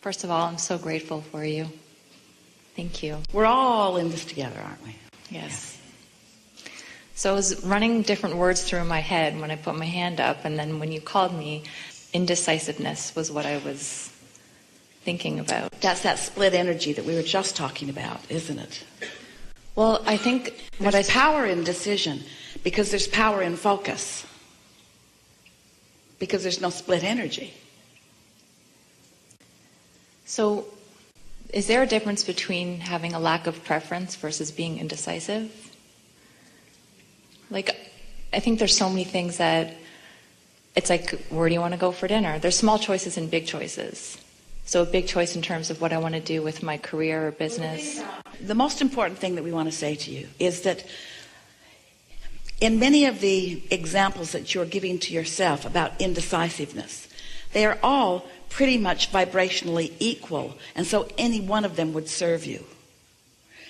First of all, I'm so grateful for you. Thank you. We're all in this together, aren't we? Yes. So I was running different words through my head when I put my hand up, and then when you called me, indecisiveness was what I was thinking about. That's that split energy that we were just talking about, isn't it? Well, I think there's power in decision because there's power in focus. Because there's no split energy. So, is there a difference between having a lack of preference versus being indecisive? Like, I think there's so many things that it's like, where do you want to go for dinner? There's small choices and big choices. So a big choice in terms of what I want to do with my career or business. The most important thing that we want to say to you is that in many of the examples that you're giving to yourself about indecisiveness, they are all pretty much vibrationally equal, and so any one of them would serve you.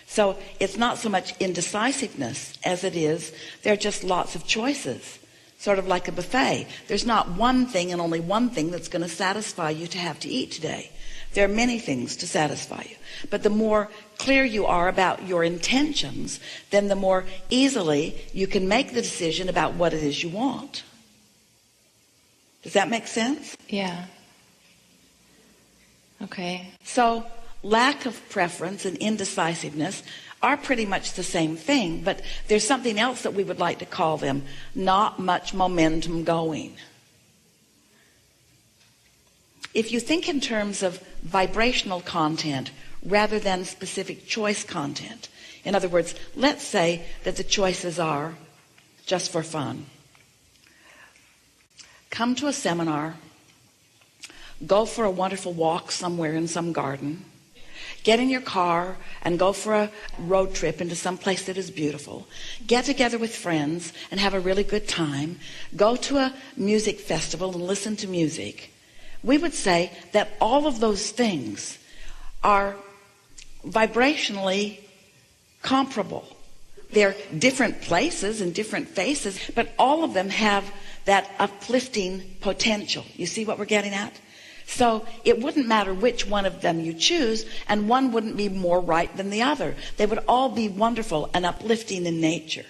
So it's not so much indecisiveness as it is, there are just lots of choices, sort of like a buffet. There's not one thing and only one thing that's going to satisfy you to have to eat today. There are many things to satisfy you. But the more clear you are about your intentions, then the more easily you can make the decision about what it is you want. Does that make sense? Yeah. Okay. So lack of preference and indecisiveness are pretty much the same thing, but there's something else that we would like to call them: not much momentum going. If you think in terms of vibrational content rather than specific choice content, in other words, let's say that the choices are, just for fun, come to a seminar, go for a wonderful walk somewhere in some garden, get in your car and go for a road trip into some place that is beautiful, get together with friends and have a really good time, go to a music festival and listen to music. We would say that all of those things are vibrationally comparable. They're different places and different faces, but all of them have that uplifting potential. You see what we're getting at? So it wouldn't matter which one of them you choose, and one wouldn't be more right than the other. They would all be wonderful and uplifting in nature.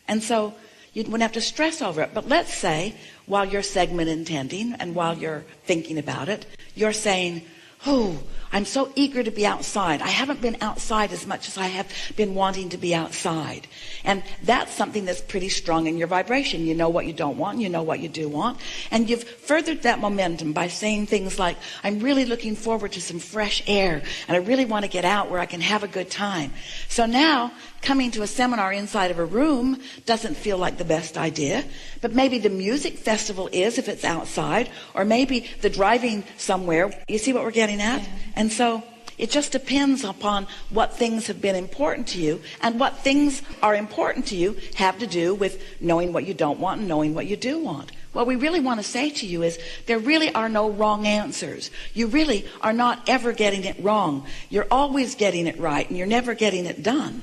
And so you wouldn't have to stress over it. But let's say, while you're segment intending and while you're thinking about it, you're saying, oh, I'm so eager to be outside. I haven't been outside as much as I have been wanting to be outside. And that's something that's pretty strong in your vibration. You know what you don't want, and you know what you do want. And you've furthered that momentum by saying things like, I'm really looking forward to some fresh air, and I really want to get out where I can have a good time. So now, coming to a seminar inside of a room doesn't feel like the best idea, but maybe the music festival is if it's outside, or maybe the driving somewhere. You see what we're getting at? Yeah. And so it just depends upon what things have been important to you, and what things are important to you have to do with knowing what you don't want and knowing what you do want. What we really want to say to you is there really are no wrong answers. You really are not ever getting it wrong. You're always getting it right, and you're never getting it done.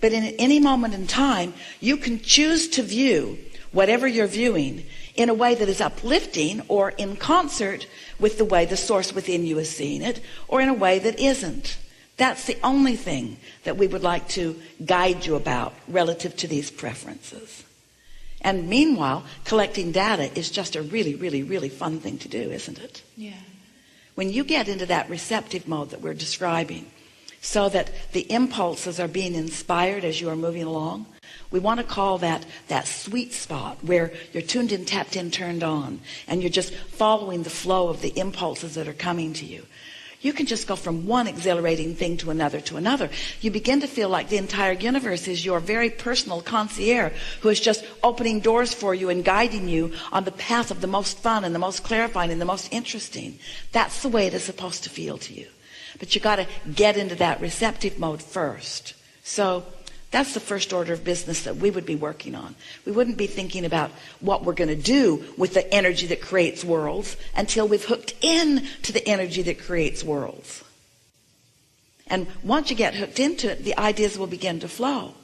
But in any moment in time, you can choose to view whatever you're viewing in a way that is uplifting or in concert with the way the source within you is seeing it, or in a way that isn't. That's the only thing that we would like to guide you about relative to these preferences. And meanwhile, collecting data is just a really, really, really fun thing to do, isn't it? Yeah. When you get into that receptive mode that we're describing, so that the impulses are being inspired as you are moving along, we want to call that sweet spot where you're tuned in, tapped in, turned on, and you're just following the flow of the impulses that are coming to you. You can just go from one exhilarating thing to another to another. You begin to feel like the entire universe is your very personal concierge who is just opening doors for you and guiding you on the path of the most fun and the most clarifying and the most interesting. That's the way it is supposed to feel to you. But you got to get into that receptive mode first. So that's the first order of business that we would be working on. We wouldn't be thinking about what we're going to do with the energy that creates worlds until we've hooked in to the energy that creates worlds. And once you get hooked into it, the ideas will begin to flow.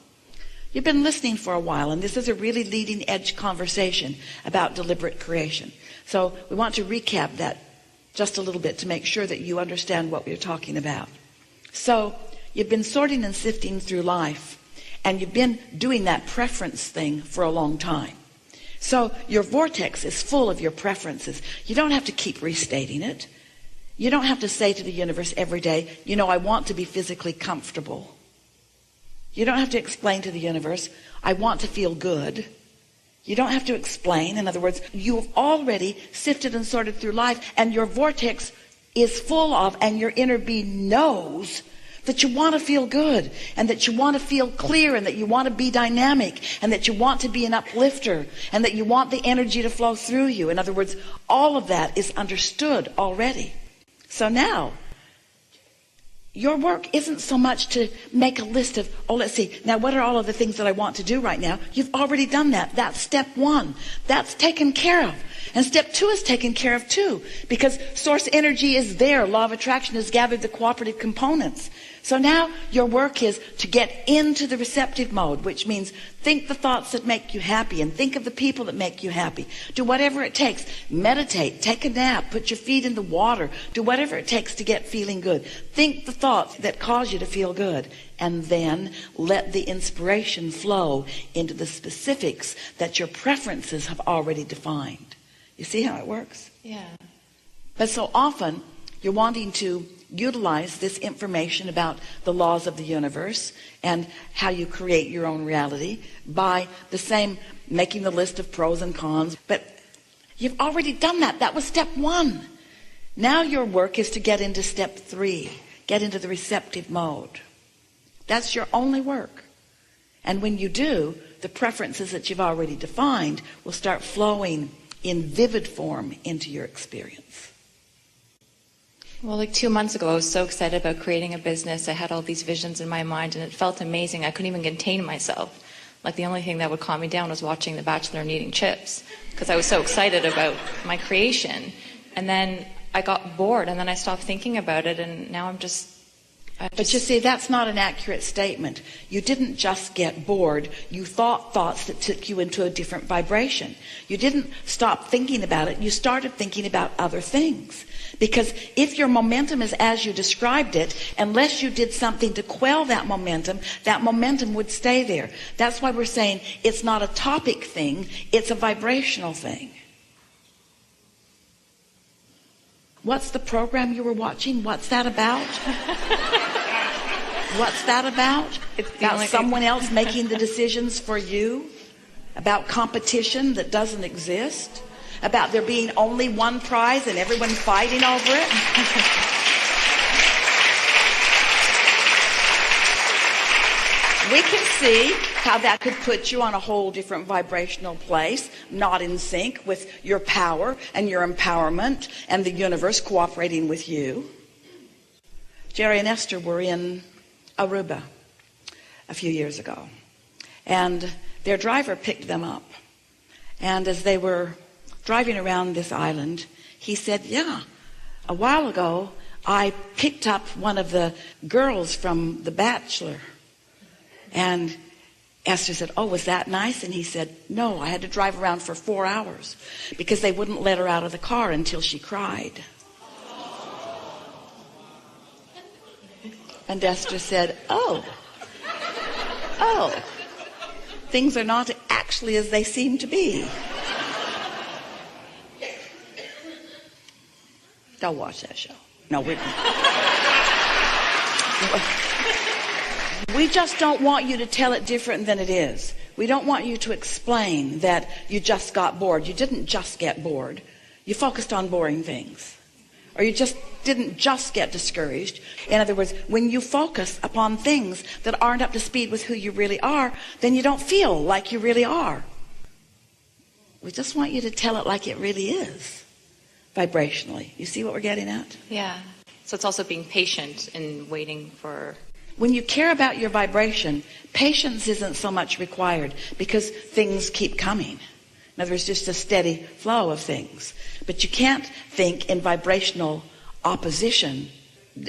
You've been listening for a while, and this is a really leading edge conversation about deliberate creation. So we want to recap that just a little bit to make sure that you understand what we're talking about. So you've been sorting and sifting through life, and you've been doing that preference thing for a long time. So your vortex is full of your preferences. You don't have to keep restating it. You don't have to say to the universe every day, you know, I want to be physically comfortable. You don't have to explain to the universe, I want to feel good. You don't have to explain. In other words, you've already sifted and sorted through life, and your vortex is full of, and your inner being knows that you want to feel good, and that you want to feel clear, and that you want to be dynamic, and that you want to be an uplifter, and that you want the energy to flow through you. In other words, all of that is understood already. So now, your work isn't so much to make a list of, oh, let's see, now what are all of the things that I want to do right now? You've already done that. That's step one. That's taken care of. And step two is taken care of too, because source energy is there. Law of attraction has gathered the cooperative components. So now your work is to get into the receptive mode, which means think the thoughts that make you happy, and think of the people that make you happy. Do whatever it takes. Meditate, take a nap, put your feet in the water, do whatever it takes to get feeling good. Think the thoughts that cause you to feel good, and then let the inspiration flow into the specifics that your preferences have already defined. You see how it works? Yeah. But so often you're wanting to utilize this information about the laws of the universe and how you create your own reality by the same making the list of pros and cons. But you've already done that. That was step one. Now your work is to get into step three. Get into the receptive mode. That's your only work. And when you do, the preferences that you've already defined will start flowing in vivid form into your experience. Well, like 2 months ago, I was so excited about creating a business. I had all these visions in my mind, and it felt amazing. I couldn't even contain myself. Like, the only thing that would calm me down was watching The Bachelor and eating chips, because I was so excited about my creation. And then I got bored, and then I stopped thinking about it, and now But you see, that's not an accurate statement. You didn't just get bored. You thought thoughts that took you into a different vibration. You didn't stop thinking about it. You started thinking about other things. Because if your momentum is as you described it, unless you did something to quell that momentum would stay there. That's why we're saying it's not a topic thing, it's a vibrational thing. What's the program you were watching? What's that about? What's that about? It's about someone else making the decisions for you? About competition that doesn't exist? About there being only one prize and everyone fighting over it? We can see how that could put you on a whole different vibrational place, not in sync with your power and your empowerment and the universe cooperating with you. Jerry and Esther were in Aruba a few years ago, and their driver picked them up. And as they were driving around this island, he said, yeah, a while ago I picked up one of the girls from The Bachelor. And Esther said, oh, was that nice? And he said, no, I had to drive around for 4 hours because they wouldn't let her out of the car until she cried. And Esther said, oh, things are not actually as they seem to be. Don't watch that show. No, we just don't want you to tell it different than it is. We don't want you to explain that you just got bored. You didn't just get bored. You focused on boring things. Or you just didn't just get discouraged. In other words, when you focus upon things that aren't up to speed with who you really are, then you don't feel like you really are. We just want you to tell it like it really is, vibrationally. You see what we're getting at? Yeah. So it's also being patient and waiting for... When you care about your vibration, patience isn't so much required because things keep coming. In other words, just a steady flow of things. But you can't think in vibrational opposition.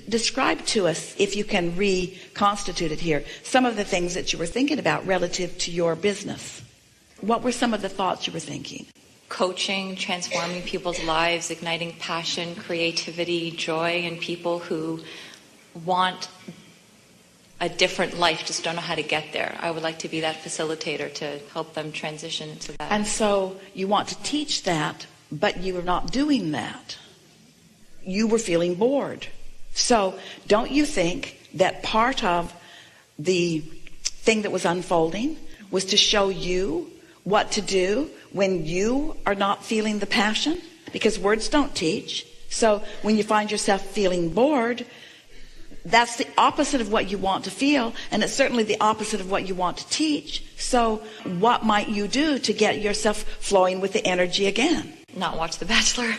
Describe to us, if you can reconstitute it here, some of the things that you were thinking about relative to your business. What were some of the thoughts you were thinking? coaching, transforming people's lives, igniting passion, creativity, joy in people who want a different life, just don't know how to get there. I would like to be that facilitator to help them transition into that. And so you want to teach that, but you were not doing that. You were feeling bored. So don't you think that part of the thing that was unfolding was to show you what to do when you are not feeling the passion? Because words don't teach. So when you find yourself feeling bored, that's the opposite of what you want to feel, and it's certainly the opposite of what you want to teach. So what might you do to get yourself flowing with the energy again? Not watch The Bachelor.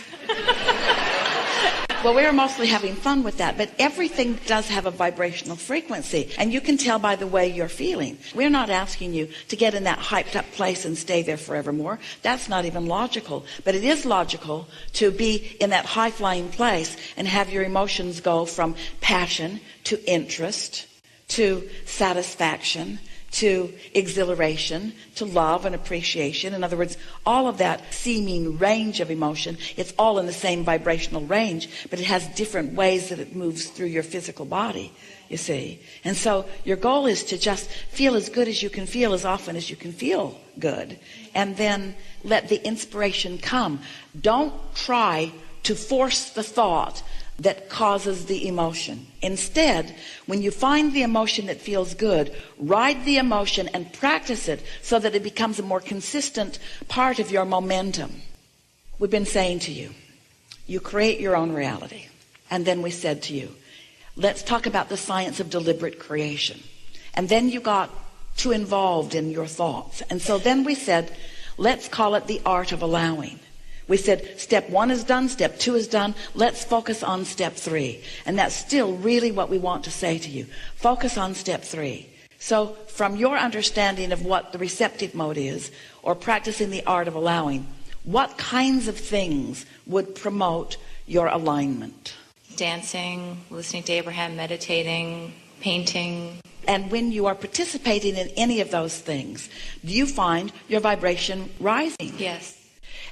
Well, we were mostly having fun with that, but everything does have a vibrational frequency, and you can tell by the way you're feeling. We're not asking you to get in that hyped up place and stay there forevermore. That's not even logical, but it is logical to be in that high flying place and have your emotions go from passion to interest to satisfaction to exhilaration, to love and appreciation. In other words, all of that seeming range of emotion, it's all in the same vibrational range, but it has different ways that it moves through your physical body, you see. And so your goal is to just feel as good as you can feel as often as you can feel good, and then let the inspiration come. Don't try to force the thought that causes the emotion. Instead, when you find the emotion that feels good, ride the emotion and practice it so that it becomes a more consistent part of your momentum. We've been saying to you, you create your own reality. And then we said to you, let's talk about the science of deliberate creation. And then you got too involved in your thoughts. And so then we said, let's call it the art of allowing. We said step 1 is done, step 2 is done, let's focus on step 3. And that's still really what we want to say to you. Focus on step 3. So from your understanding of what the receptive mode is, or practicing the art of allowing, what kinds of things would promote your alignment? Dancing, listening to Abraham, meditating, painting. And when you are participating in any of those things, do you find your vibration rising? Yes.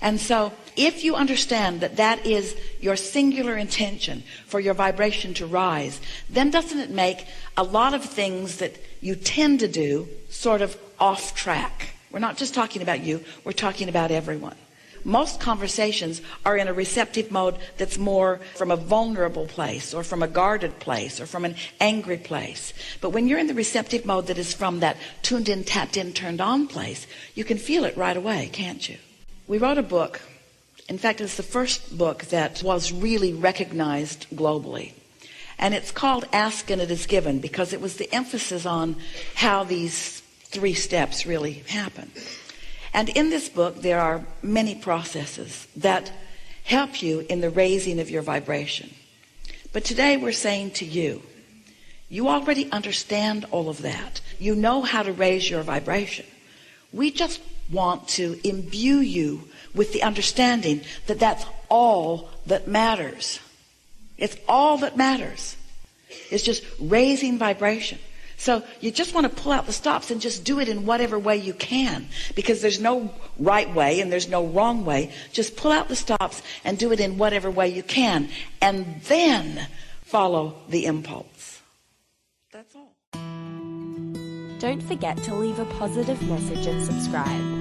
And so if you understand that that is your singular intention for your vibration to rise, then doesn't it make a lot of things that you tend to do sort of off track? We're not just talking about you, we're talking about everyone. Most conversations are in a receptive mode that's more from a vulnerable place, or from a guarded place, or from an angry place. But when you're in the receptive mode that is from that tuned in, tapped in, turned on place, you can feel it right away, can't you? We wrote a book. In fact, it's the first book that was really recognized globally. And it's called Ask and It Is Given, because it was the emphasis on how these 3 steps really happen. And in this book, there are many processes that help you in the raising of your vibration. But today we're saying to you, you already understand all of that. You know how to raise your vibration. We just want to imbue you with the understanding that that's all that matters. It's all that matters. It's just raising vibration. So you just want to pull out the stops and just do it in whatever way you can, because there's no right way and there's no wrong way. Just pull out the stops and do it in whatever way you can, and then follow the impulse. That's all. Don't forget to leave a positive message and subscribe.